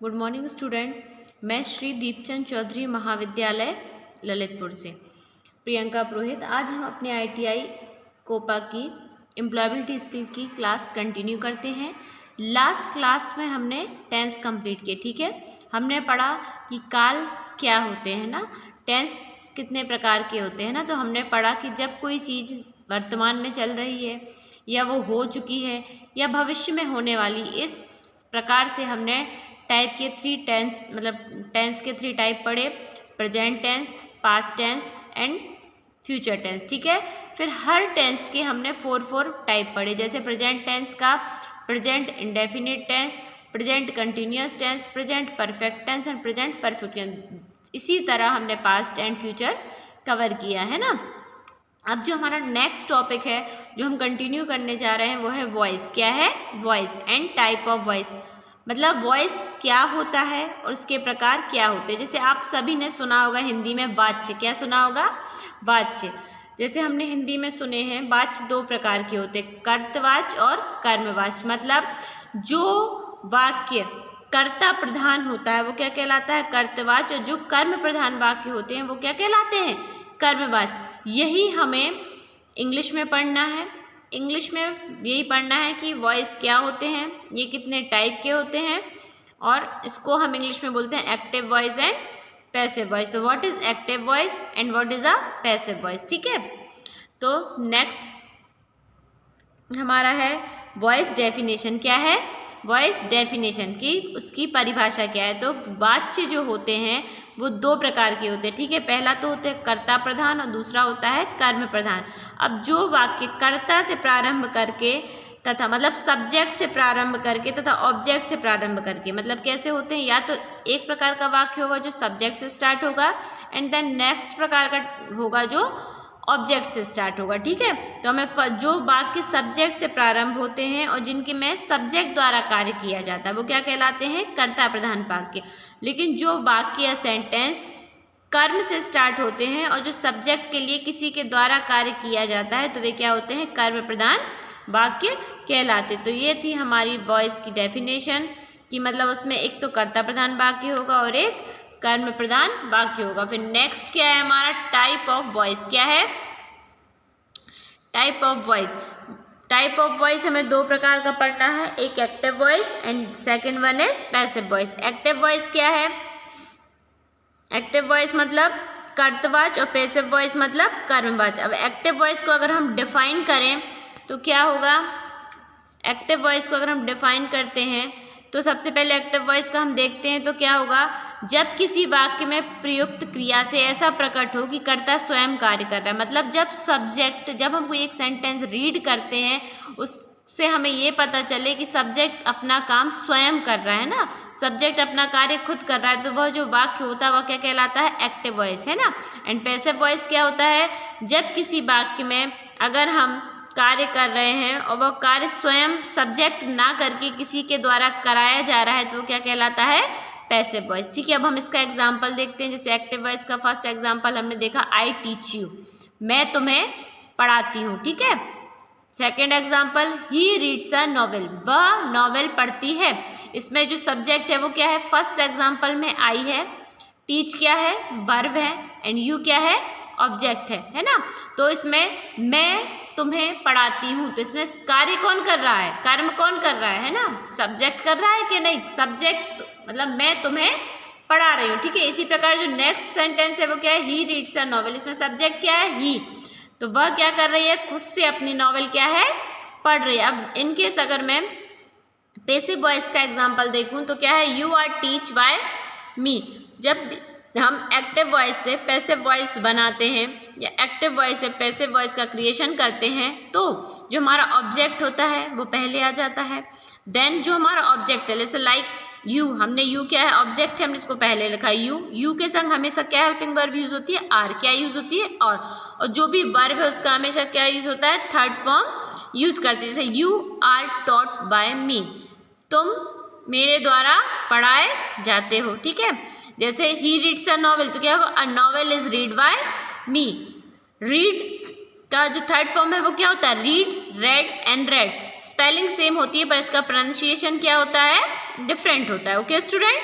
Good morning student. मैं श्री दीपचंद चौधरी महाविद्यालय ललितपुर से प्रियंका पुरोहित। आज हम अपने ITI कोपा की एम्प्लॉयबिलिटी स्किल की क्लास कंटिन्यू करते हैं। लास्ट क्लास में हमने टेंस कंप्लीट किए, ठीक है। हमने पढ़ा कि काल क्या होते हैं ना, टेंस कितने प्रकार के होते हैं ना। तो हमने पढ़ा कि जब कोई चीज़ वर्तमान में चल रही है या वो हो चुकी है या भविष्य में होने वाली, इस प्रकार से हमने टाइप के 3 टेंस टेंस के 3 टाइप पढ़े, present tense, past tense and future tense, ठीक है। फिर हर टेंस के हमने 4 टाइप पढ़े, जैसे प्रेजेंट टेंस का present indefinite tense, present continuous tense, present perfect tense and present perfect tense. इसी तरह हमने पास्ट एंड फ्यूचर कवर किया है ना। अब जो हमारा नेक्स्ट टॉपिक है जो हम कंटिन्यू करने जा रहे हैं वो है वॉइस। क्या है? Voice and type of voice. मतलब वॉइस क्या होता है और उसके प्रकार क्या होते हैं। जैसे आप सभी ने सुना होगा हिंदी में वाच्य। क्या सुना होगा? वाच्य। जैसे हमने हिंदी में सुने हैं वाच्य 2 प्रकार के होते हैं, कर्तवाच्य और कर्मवाच्य। मतलब जो वाक्य कर्ता प्रधान होता है वो क्या कहलाता है? कर्तवाच्य। और जो कर्म प्रधान वाक्य होते हैं वो क्या कहलाते हैं? कर्मवाच्य। यही हमें इंग्लिश में पढ़ना है। इंग्लिश में यही पढ़ना है कि वॉइस क्या होते हैं, ये कितने टाइप के होते हैं, और इसको हम इंग्लिश में बोलते हैं active voice and passive voice. तो what is active voice and what is a passive voice, ठीक है। तो नेक्स्ट हमारा है वॉइस डेफिनेशन। क्या है? वॉइस डेफिनेशन की उसकी परिभाषा क्या है। तो वाच्य जो होते हैं वो 2 प्रकार के होते हैं, ठीक है। पहला तो होते हैं कर्ता प्रधान और दूसरा होता है कर्म प्रधान। अब जो वाक्य कर्ता से प्रारंभ करके तथा मतलब सब्जेक्ट से प्रारंभ करके तथा ऑब्जेक्ट से प्रारंभ करके, मतलब कैसे होते हैं, या तो एक प्रकार का वाक्य होगा जो सब्जेक्ट से स्टार्ट होगा एंड देन नेक्स्ट प्रकार का होगा जो ऑब्जेक्ट से स्टार्ट होगा, ठीक है। तो हमें जो वाक्य सब्जेक्ट से प्रारंभ होते हैं और जिनके में सब्जेक्ट द्वारा कार्य किया जाता है वो क्या कहलाते हैं? कर्ता प्रधान वाक्य। लेकिन जो वाक्य या सेंटेंस कर्म से स्टार्ट होते हैं और जो सब्जेक्ट के लिए किसी के द्वारा कार्य किया जाता है तो वे क्या होते हैं? कर्म प्रधान वाक्य कहलाते। तो ये थी हमारी वॉइस की डेफिनेशन कि मतलब उसमें एक तो कर्ता प्रधान वाक्य होगा और एक कर्म प्रधान वाक्य होगा। फिर नेक्स्ट क्या है हमारा? Type of voice. क्या है? Type of voice. Type of voice हमें 2 प्रकार का पढ़ना है, एक active voice and second one is passive voice. Active voice क्या है? एक्टिव वॉइस मतलब कर्तवाच्य और पैसिव वॉइस मतलब कर्मवाच्य। अब एक्टिव वॉइस को अगर हम डिफाइन करें तो क्या होगा? एक्टिव वॉइस को अगर हम डिफाइन करते हैं तो सबसे पहले एक्टिव वॉइस का हम देखते हैं तो क्या होगा? जब किसी वाक्य में प्रयुक्त क्रिया से ऐसा प्रकट हो कि कर्ता स्वयं कार्य कर रहा है। मतलब जब हम कोई एक सेंटेंस रीड करते हैं उससे हमें ये पता चले कि सब्जेक्ट अपना काम स्वयं कर रहा है ना, सब्जेक्ट अपना कार्य खुद कर रहा है, तो वह जो वाक्य होता है वह क्या कहलाता है? एक्टिव वॉइस, है ना। एंड पैसिव वॉइस क्या होता है? जब किसी वाक्य में अगर हम कार्य कर रहे हैं और वह कार्य स्वयं सब्जेक्ट ना करके किसी के द्वारा कराया जा रहा है तो क्या कहलाता है? पैसिव वॉइस, ठीक है। अब हम इसका एग्जांपल देखते हैं। जैसे एक्टिव वॉइस का फर्स्ट एग्जांपल हमने देखा, आई टीच यू, मैं तुम्हें पढ़ाती हूँ, ठीक है। Second example, he reads a novel, वह नॉवेल पढ़ती है। इसमें जो सब्जेक्ट है वो क्या है? फर्स्ट एग्जाम्पल में आई है, टीच क्या है? वर्ब है, एंड यू क्या है? ऑब्जेक्ट है ना। तो इसमें मैं तुम्हें पढ़ाती हूँ, तो इसमें कार्य कौन कर रहा है? कर्म कौन कर रहा है ना? सब्जेक्ट कर रहा है कि नहीं? सब्जेक्ट मतलब मैं तुम्हें पढ़ा रही हूँ, ठीक है। इसी प्रकार जो नेक्स्ट सेंटेंस है वो क्या है? ही रीड्स अ नॉवेल, इसमें सब्जेक्ट क्या है? ही, तो वह क्या कर रही है? खुद से अपनी नॉवेल क्या है? पढ़ रही है। अब इनकेस अगर मैं पैसिव वॉइस का एग्जांपल देखूं तो क्या है? यू आर टीच बाय मी। जब हम एक्टिव वॉइस से पैसिव वॉइस बनाते हैं या एक्टिव वॉइस से पैसिव वॉइस का क्रिएशन करते हैं तो जो हमारा ऑब्जेक्ट होता है वो पहले आ जाता है। देन जो हमारा ऑब्जेक्ट है, जैसे लाइक यू, हमने यू क्या है? ऑब्जेक्ट है, हमने इसको पहले लिखा यू के संग हमेशा क्या हेल्पिंग वर्ब यूज होती है? आर। क्या यूज होती है? और जो भी वर्ब है उसका हमेशा क्या यूज होता है? थर्ड फॉर्म यूज करते हैं। जैसे यू आर टॉट बाय मी, तुम मेरे द्वारा पढ़ाए जाते हो, ठीक है। जैसे ही रीड्स अ नॉवेल, तो क्या होगा? अ novel is read by me. Read का जो थर्ड फॉर्म है वो क्या होता है? Read, red and red. Spelling same होती है पर इसका प्रोनाउंसिएशन क्या होता है? डिफरेंट होता है। ओके स्टूडेंट,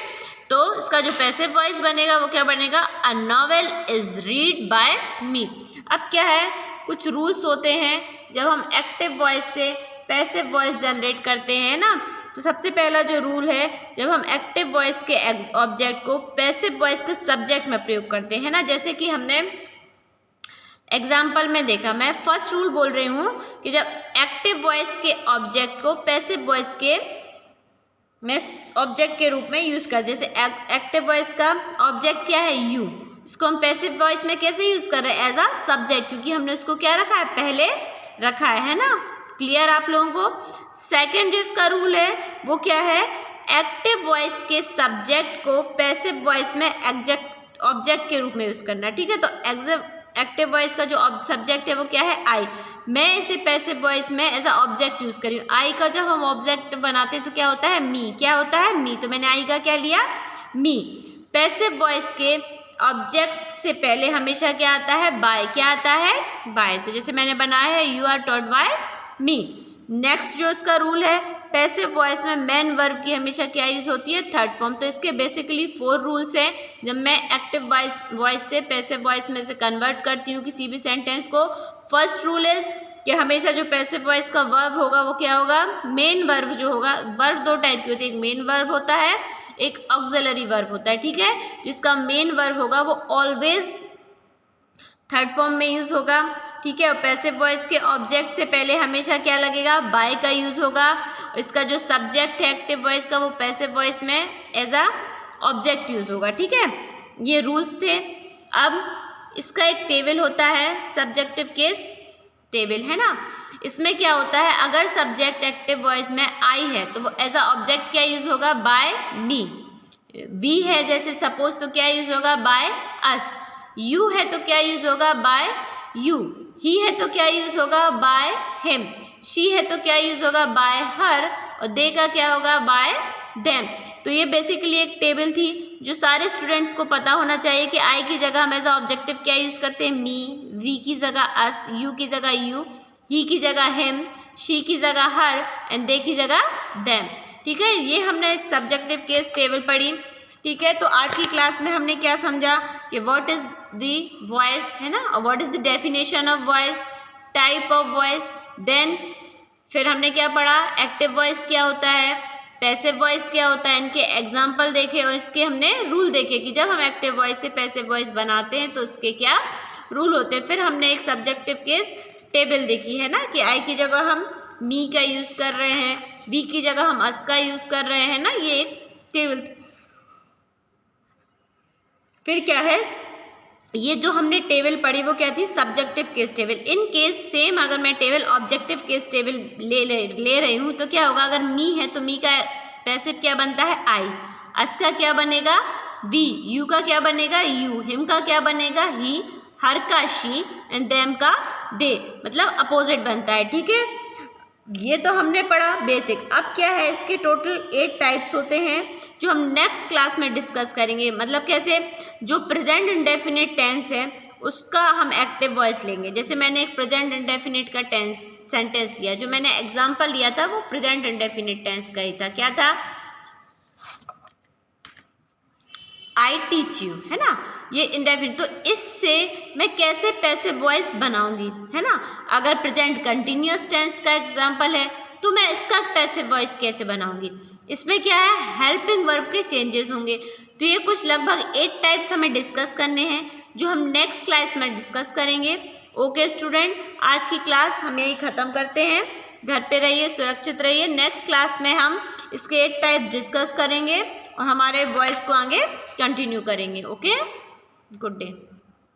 तो इसका जो पैसिव वॉइस बनेगा वो क्या बनेगा, a novel is read by me. अब क्या है, कुछ रूल्स होते हैं जब हम एक्टिव वॉइस से पैसिव वॉइस जनरेट करते हैं ना। तो सबसे पहला जो रूल है, जब हम एक्टिव वॉइस के ऑब्जेक्ट को पैसिव वॉइस के सब्जेक्ट में प्रयोग करते हैं ना, जैसे कि हमने एग्जाम्पल में देखा, मैं फर्स्ट रूल बोल रही हूँ कि जब एक्टिव वॉइस के ऑब्जेक्ट को पैसिव वॉइस के मैं ऑब्जेक्ट के रूप में यूज कर, जैसे एक्टिव वॉइस का ऑब्जेक्ट क्या है, यू, इसको हम पैसिव वॉइस में कैसे यूज कर रहे हैं, एज अ सब्जेक्ट, क्योंकि हमने उसको क्या रखा है, पहले रखा है ना। क्लियर आप लोगों को। सेकंड जो इसका रूल है वो क्या है, एक्टिव वॉइस के सब्जेक्ट को पैसिव वॉइस में ऑब्जेक्ट के रूप में यूज करना। ठीक है, तो एक्टिव वॉइस का जो सब्जेक्ट है वो क्या है, आई, मैं इसे पैसिव वॉइस में एज अ ऑब्जेक्ट यूज करी हूँ। आई का जब हम ऑब्जेक्ट बनाते हैं तो क्या होता है, मी, क्या होता है, मी, तो मैंने आई का क्या लिया, मी। पैसिव वॉइस के ऑब्जेक्ट से पहले हमेशा क्या आता है, बाय, क्या आता है, बाय, तो जैसे मैंने बनाया है, you are taught by me. Next जो इसका रूल है, पैसिव वॉइस में मेन वर्ब की हमेशा क्या यूज होती है, थर्ड फॉर्म। तो इसके बेसिकली 4 रूल्स हैं जब मैं एक्टिव वॉइस से पैसिव वॉइस में से कन्वर्ट करती हूँ किसी भी सेंटेंस को। फर्स्ट रूल इज कि हमेशा जो पैसिव वॉइस का वर्ब होगा वो क्या होगा, मेन वर्ब जो होगा। वर्ब 2 टाइप की होती है, एक मेन वर्ब होता है, एक ऑक्सिलरी वर्ब होता है। ठीक है, जिसका मेन वर्ब होगा वो ऑलवेज थर्ड फॉर्म में यूज होगा। ठीक है, और पैसिव वॉइस के ऑब्जेक्ट से पहले हमेशा क्या लगेगा, बाय का यूज होगा। इसका जो सब्जेक्ट है एक्टिव वॉइस का वो पैसिव वॉइस में एज अ ऑब्जेक्ट यूज होगा। ठीक है, ये रूल्स थे। अब इसका एक टेबल होता है, सब्जेक्टिव केस टेबल, है ना। इसमें क्या होता है, अगर सब्जेक्ट एक्टिव वॉइस में आई है तो वो एज अ ऑब्जेक्ट क्या यूज होगा, बाय मी। वी है जैसे सपोज तो क्या यूज होगा, बाय अस। यू है तो क्या यूज होगा, बाय यू। ही है तो क्या यूज होगा, बाय हिम। शी है तो क्या यूज होगा, बाय हर। और दे का क्या होगा, बाय देम। तो ये बेसिकली एक टेबल थी जो सारे स्टूडेंट्स को पता होना चाहिए कि आई की जगह हम एज ऑब्जेक्टिव क्या यूज करते हैं, मी, वी की जगह अस, यू की जगह यू, ही की जगह हिम, शी की जगह हर एंड दे की जगह देम। ठीक है, ये हमने सब्जेक्टिव केस टेबल पढ़ी। ठीक है, तो आज की क्लास में हमने क्या समझा कि व्हाट इज द वॉइस, है ना, और what is the definition of voice, type of voice. Then फिर हमने क्या पढ़ा, एक्टिव वॉइस क्या होता है, पैसिव वॉइस क्या होता है, इनके एग्जाम्पल देखे और इसके हमने रूल देखे कि जब हम एक्टिव वॉइस से पैसिव वॉइस बनाते हैं तो उसके क्या रूल होते हैं। फिर हमने एक सब्जेक्टिव केस टेबल देखी है ना, कि आई की जगह हम मी का यूज कर रहे हैं, वी की जगह हम अस का यूज कर रहे हैं ना, ये एक टेबल। फिर क्या है, ये जो हमने टेबल पढ़ी वो क्या थी, subjective case table. In case same अगर मैं टेबल ऑब्जेक्टिव केस टेबल ले रही हूँ तो क्या होगा, अगर मी है तो मी का पैसिव क्या बनता है, आई, अस का क्या बनेगा, वी, यू का क्या बनेगा, यू, हिम का क्या बनेगा, ही, हर का शी एंड देम का दे, मतलब अपोजिट बनता है। ठीक है, ये तो हमने पढ़ा बेसिक। अब क्या है, इसके टोटल 8 टाइप्स होते हैं जो हम नेक्स्ट क्लास में डिस्कस करेंगे। मतलब कैसे, जो प्रेजेंट इंडेफिनिट टेंस है उसका हम एक्टिव वॉइस लेंगे। जैसे मैंने एक प्रेजेंट इंडेफिनिट का सेंटेंस लिया, जो मैंने एग्जांपल लिया था वो प्रेजेंट इंडेफिनिट टेंस का ही था। क्या था, आई टीच यू, है ना, ये इंडेफिनिट। तो इससे मैं कैसे पैसिव वॉइस बनाऊंगी, है ना। अगर प्रेजेंट कंटिन्यूअस टेंस का एग्जांपल है तो मैं इसका पैसिव वॉइस कैसे बनाऊंगी। इसमें क्या है, हेल्पिंग वर्ब के चेंजेस होंगे। तो ये कुछ लगभग 8 टाइप्स हमें डिस्कस करने हैं जो हम नेक्स्ट क्लास में डिस्कस करेंगे। ओके स्टूडेंट, आज की क्लास हम यही ख़त्म करते हैं। घर पे रहिए, सुरक्षित रहिए। नेक्स्ट क्लास में हम इसके 8 टाइप डिस्कस करेंगे और हमारे वॉइस को आगे कंटिन्यू करेंगे। Okay, good day.